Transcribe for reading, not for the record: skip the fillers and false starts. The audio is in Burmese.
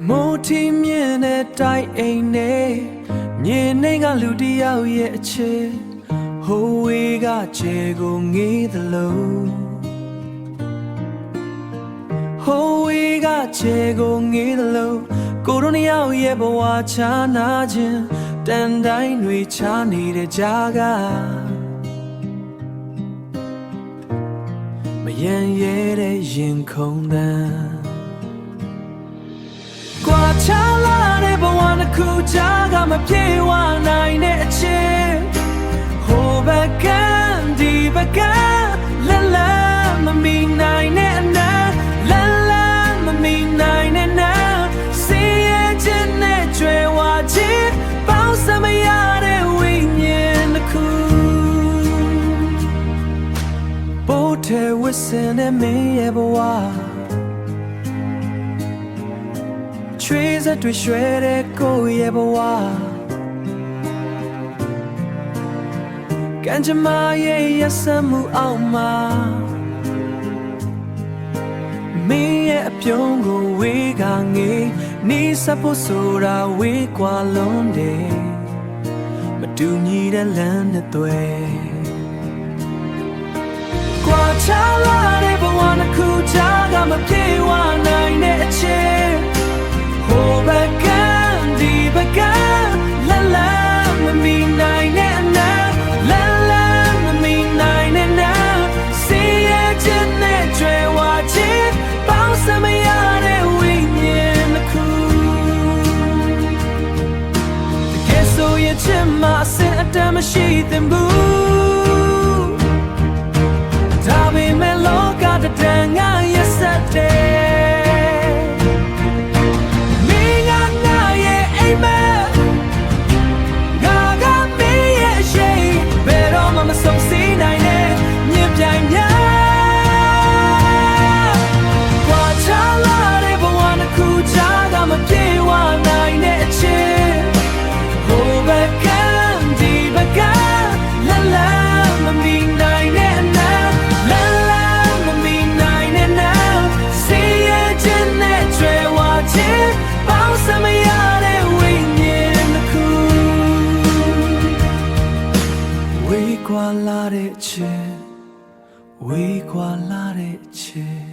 မိုးထီးမြင့်တဲ့တိုက်အိမ်နဲ့မြေနှိမ်ကလူတယောက်ရဲ့အချစ်ဟိုးဝေးကခြေကိုငေးသလိုဟိုးဝေးကခြေကိုငေးသလိုကိုတို့နှစ်ယောက်ရဲ့ဘဝချာနာခြင်းတန်တိုင်းတွေချာနေတဲ့ကြားကမယဉ်ရဲတဲ့ရင်ခုန်တန်းကွာချလာတဲ့ဘဝတစ်ခုကြားကမပြေဝနိုင်တဲ့အချစ်ဟိုဘက်ကဒီဘက်ကလလမမီနိုင်တဲ့အနာလလမမီနိုင်တဲ့နာစီရဲ့ခြင်းနဲ့ကြွယ်ဝခြင်းပေါင်းစမရတဲ့ဝိညာဉ်တစ်ခုဘိုးထဲဝစ်စင်တဲ့မင်းရဲ့ဘဝချွေးစက်တွေရွှဲတဲ့ကိုရဲ့ဘဝကံကြမ္မာရဲ့ရစမှုအောင်မှာမင်းရဲ့အပြုံးကိုဝေးကငေးနီးစပ်ဖို့ဆိုတာဝေးကွာလုံးတယ်မတူညီတဲ့လမ်းနဲ့သွဲကွာချလာတဲ့ဘဝတစ်ခုကြားကမပြေဝနိုင်တဲ့အချစ်ဟိုဘက်ကဒီဘက်ကလလမမီနိုင်တဲ့အနာလလမမီနိုင်တဲ့နာစီရဲ့ခြင်းနဲ့ကြွယ်ဝခြင်းပေါင်းစမရတဲ့ဝိညာဉ်တစ်ခုတကယ်ဆိုရင်ချစ်မအစင်အတမ်းမရှိသင့်ဘူးဒါပေမဲ့လောကတတန်ငါရက်စက်တယ်ဝေးကွာလာတဲ့ချစ်